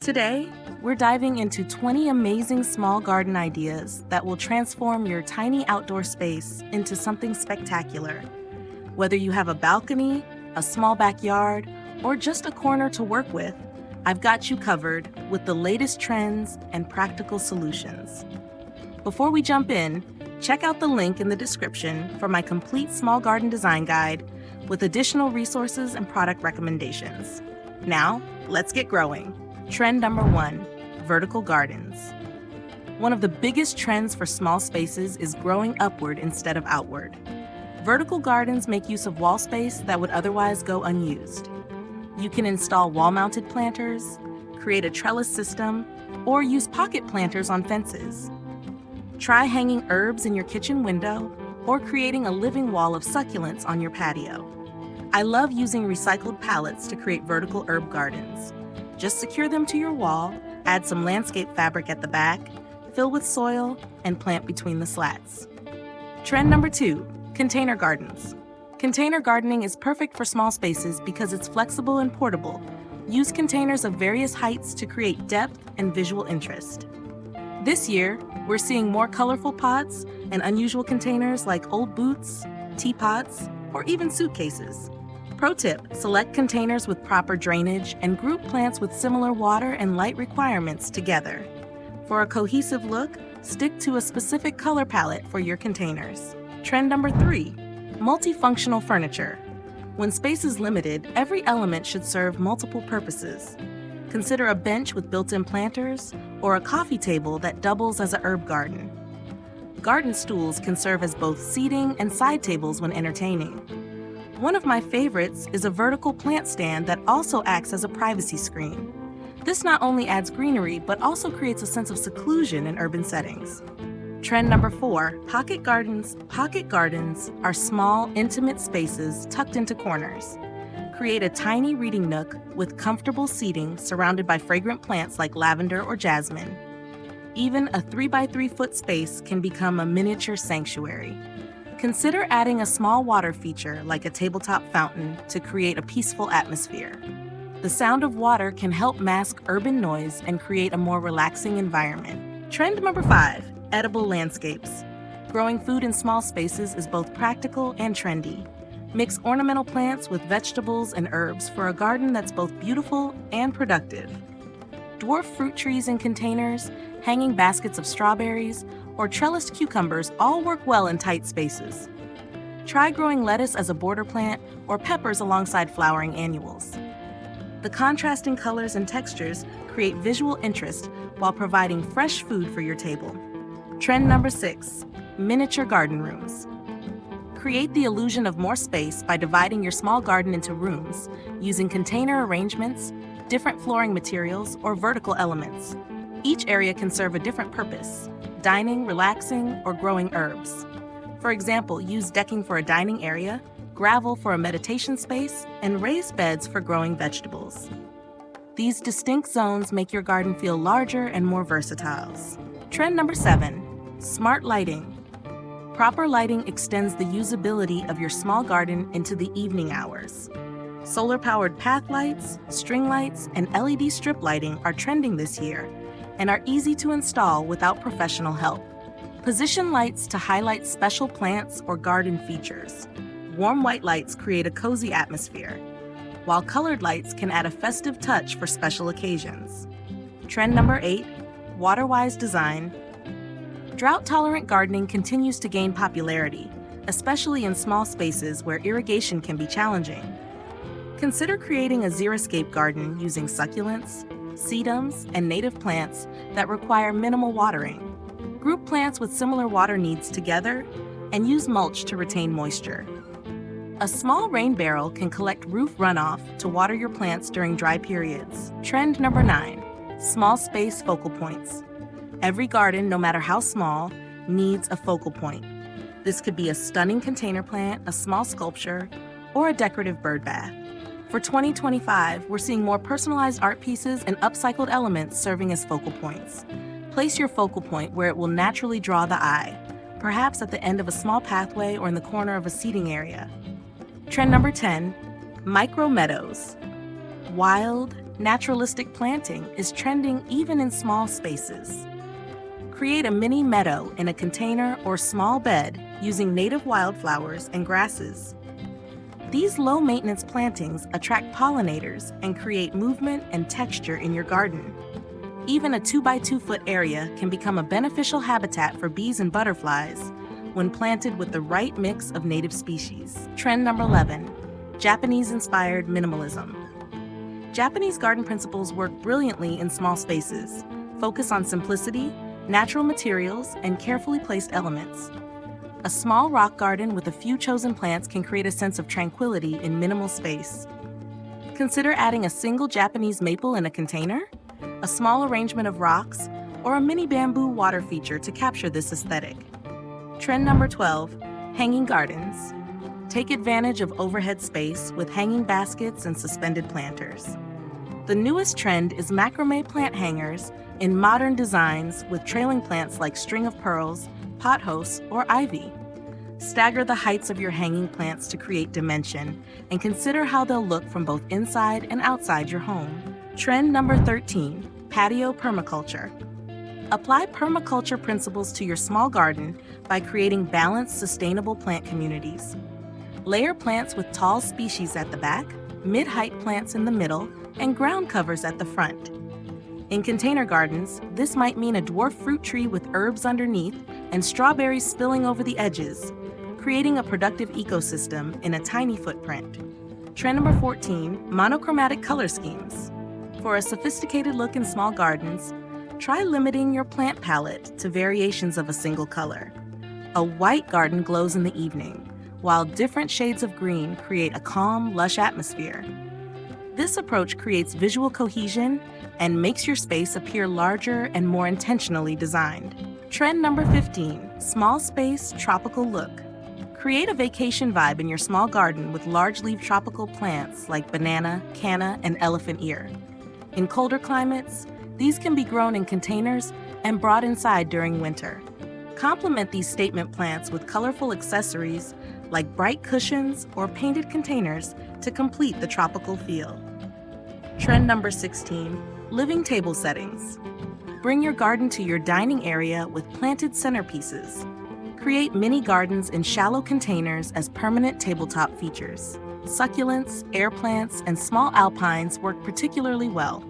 Today, we're diving into 20 amazing small garden ideas that will transform your tiny outdoor space into something spectacular. Whether you have a balcony, a small backyard, or just a corner to work with, I've got you covered with the latest trends and practical solutions. Before we jump in, check out the link in the description for my complete small garden design guide with additional resources and product recommendations. Now, let's get growing. Trend number 1, vertical gardens. One of the biggest trends for small spaces is growing upward instead of outward. Vertical gardens make use of wall space that would otherwise go unused. You can install wall-mounted planters, create a trellis system, or use pocket planters on fences. Try hanging herbs in your kitchen window or creating a living wall of succulents on your patio. I love using recycled pallets to create vertical herb gardens. Just secure them to your wall, add some landscape fabric at the back, fill with soil, and plant between the slats. Trend number 2, container gardens. Container gardening is perfect for small spaces because it's flexible and portable. Use containers of various heights to create depth and visual interest. This year, we're seeing more colorful pots and unusual containers like old boots, teapots, or even suitcases. Pro tip, select containers with proper drainage and group plants with similar water and light requirements together. For a cohesive look, stick to a specific color palette for your containers. Trend number 3, multifunctional furniture. When space is limited, every element should serve multiple purposes. Consider a bench with built-in planters or a coffee table that doubles as a herb garden. Garden stools can serve as both seating and side tables when entertaining. One of my favorites is a vertical plant stand that also acts as a privacy screen. This not only adds greenery, but also creates a sense of seclusion in urban settings. Trend number 4, pocket gardens. Pocket gardens are small, intimate spaces tucked into corners. Create a tiny reading nook with comfortable seating surrounded by fragrant plants like lavender or jasmine. Even a 3x3 foot space can become a miniature sanctuary. Consider adding a small water feature like a tabletop fountain to create a peaceful atmosphere. The sound of water can help mask urban noise and create a more relaxing environment. Trend number 5, edible landscapes. Growing food in small spaces is both practical and trendy. Mix ornamental plants with vegetables and herbs for a garden that's both beautiful and productive. Dwarf fruit trees in containers, hanging baskets of strawberries, or trellised cucumbers all work well in tight spaces. Try growing lettuce as a border plant or peppers alongside flowering annuals. The contrasting colors and textures create visual interest while providing fresh food for your table. Trend number 6, miniature garden rooms. Create the illusion of more space by dividing your small garden into rooms using container arrangements, different flooring materials, or vertical elements. Each area can serve a different purpose: dining, relaxing, or growing herbs. For example, use decking for a dining area, gravel for a meditation space, and raised beds for growing vegetables. These distinct zones make your garden feel larger and more versatile. Trend number 7, smart lighting. Proper lighting extends the usability of your small garden into the evening hours. Solar-powered path lights, string lights, and LED strip lighting are trending this year and are easy to install without professional help. Position lights to highlight special plants or garden features. Warm white lights create a cozy atmosphere, while colored lights can add a festive touch for special occasions. Trend number 8, water-wise design. Drought-tolerant gardening continues to gain popularity, especially in small spaces where irrigation can be challenging. Consider creating a xeriscape garden using succulents, sedums, and native plants that require minimal watering. Group plants with similar water needs together and use mulch to retain moisture. A small rain barrel can collect roof runoff to water your plants during dry periods. Trend number 9, small space focal points. Every garden, no matter how small, needs a focal point. This could be a stunning container plant, a small sculpture, or a decorative bird bath. For 2025, we're seeing more personalized art pieces and upcycled elements serving as focal points. Place your focal point where it will naturally draw the eye, perhaps at the end of a small pathway or in the corner of a seating area. Trend number 10, micro meadows. Wild, Naturalistic planting is trending even in small spaces. Create a mini meadow in a container or small bed using native wildflowers and grasses. These low-maintenance plantings attract pollinators and create movement and texture in your garden. Even a 2x2 foot area can become a beneficial habitat for bees and butterflies when planted with the right mix of native species. Trend number 11, Japanese-inspired minimalism. Japanese garden principles work brilliantly in small spaces. Focus on simplicity, natural materials, and carefully placed elements. A small rock garden with a few chosen plants can create a sense of tranquility in minimal space. Consider adding a single Japanese maple in a container, a small arrangement of rocks, or a mini bamboo water feature to capture this aesthetic. Trend number 12, hanging gardens. Take advantage of overhead space with hanging baskets and suspended planters. The newest trend is macrame plant hangers in modern designs with trailing plants like string of pearls, pothos, or ivy. Stagger the heights of your hanging plants to create dimension, and consider how they'll look from both inside and outside your home. Trend number 13, patio permaculture. Apply permaculture principles to your small garden by creating balanced, sustainable plant communities. Layer plants with tall species at the back, mid-height plants in the middle, and ground covers at the front. In container gardens, this might mean a dwarf fruit tree with herbs underneath and strawberries spilling over the edges, creating a productive ecosystem in a tiny footprint. Trend number 14, monochromatic color schemes. For a sophisticated look in small gardens, try limiting your plant palette to variations of a single color. A white garden glows in the evening, while different shades of green create a calm, lush atmosphere. This approach creates visual cohesion and makes your space appear larger and more intentionally designed. Trend number 15, small space, tropical look. Create a vacation vibe in your small garden with large-leaf tropical plants like banana, canna, and elephant ear. In colder climates, these can be grown in containers and brought inside during winter. Complement these statement plants with colorful accessories like bright cushions or painted containers to complete the tropical feel. Trend number 16, living table settings. Bring your garden to your dining area with planted centerpieces. Create mini gardens in shallow containers as permanent tabletop features. Succulents, air plants, and small alpines work particularly well.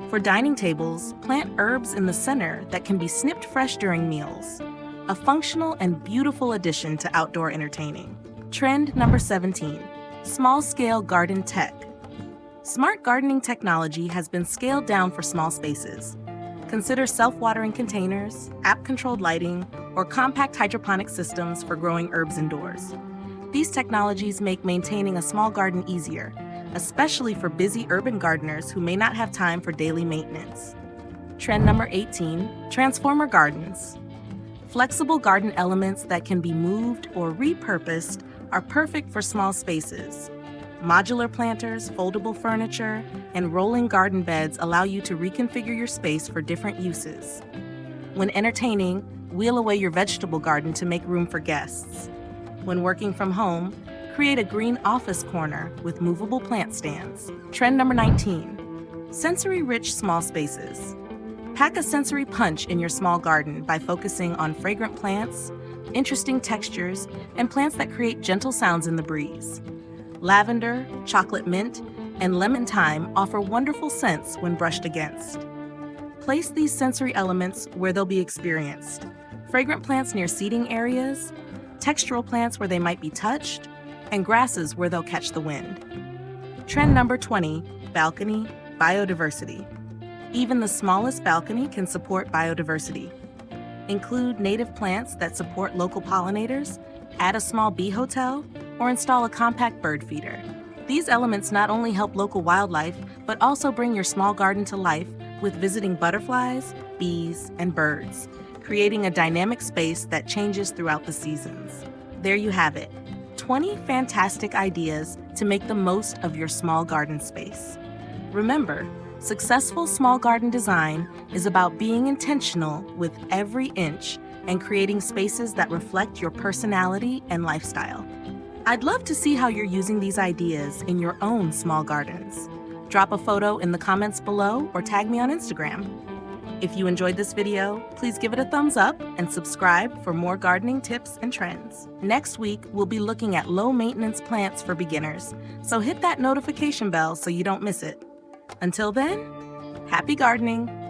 For dining tables, plant herbs in the center that can be snipped fresh during meals. A functional and beautiful addition to outdoor entertaining. Trend number 17, small-scale garden tech. Smart gardening technology has been scaled down for small spaces. Consider self-watering containers, app-controlled lighting, or compact hydroponic systems for growing herbs indoors. These technologies make maintaining a small garden easier, especially for busy urban gardeners who may not have time for daily maintenance. Trend number 18, transformer gardens. Flexible garden elements that can be moved or repurposed are perfect for small spaces. Modular planters, foldable furniture, and rolling garden beds allow you to reconfigure your space for different uses. When entertaining, wheel away your vegetable garden to make room for guests. When working from home, create a green office corner with movable plant stands. Trend number 19, sensory-rich small spaces. Pack a sensory punch in your small garden by focusing on fragrant plants, interesting textures, and plants that create gentle sounds in the breeze. Lavender, chocolate mint, and lemon thyme offer wonderful scents when brushed against. Place these sensory elements where they'll be experienced. Fragrant plants near seating areas, textural plants where they might be touched, and grasses where they'll catch the wind. Trend number 20, balcony, biodiversity. Even the smallest balcony can support biodiversity. Include native plants that support local pollinators, add a small bee hotel, or install a compact bird feeder. These elements not only help local wildlife, but also bring your small garden to life with visiting butterflies, bees, and birds, creating a dynamic space that changes throughout the seasons. There you have it, 20 fantastic ideas to make the most of your small garden space. Remember, successful small garden design is about being intentional with every inch and creating spaces that reflect your personality and lifestyle. I'd love to see how you're using these ideas in your own small gardens. Drop a photo in the comments below or tag me on Instagram. If you enjoyed this video, please give it a thumbs up and subscribe for more gardening tips and trends. Next week, we'll be looking at low-maintenance plants for beginners, so hit that notification bell so you don't miss it. Until then, happy gardening!